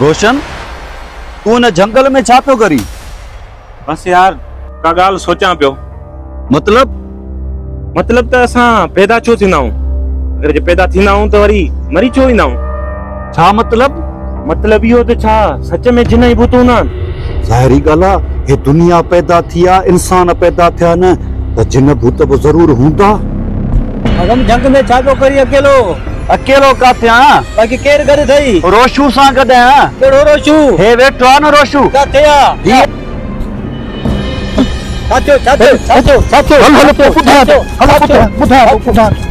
रोशन, तू न जंगल में छा पियो करी? बस यार का गाल सोचा पियो। मतलब त असां पैदा छो थींदा आहियूं? अगर जे पैदा थींदा आहियूं त वरी मरी छो ईंदा आहियूं? छा मतलब? मतलब इहो त छा सच में जिन ई भूत हूंदा आहिनि? ज़ाहिरी ॻाल्हि आहे, हे दुनिया पैदा थी आहे, इंसान पैदा थिया न त जिन भूत बि ज़रूर हूंदा। हम जंग में छा पियो करी अकेलो? अकेलो काथे आहियां? बाक़ी केर गॾु अथई? रोशू सां गॾु आहियां। कहिड़ो रोशू? हे वेठो आहे न रोशू। काथे आहे? छा थियो? हलो ॿुधायो।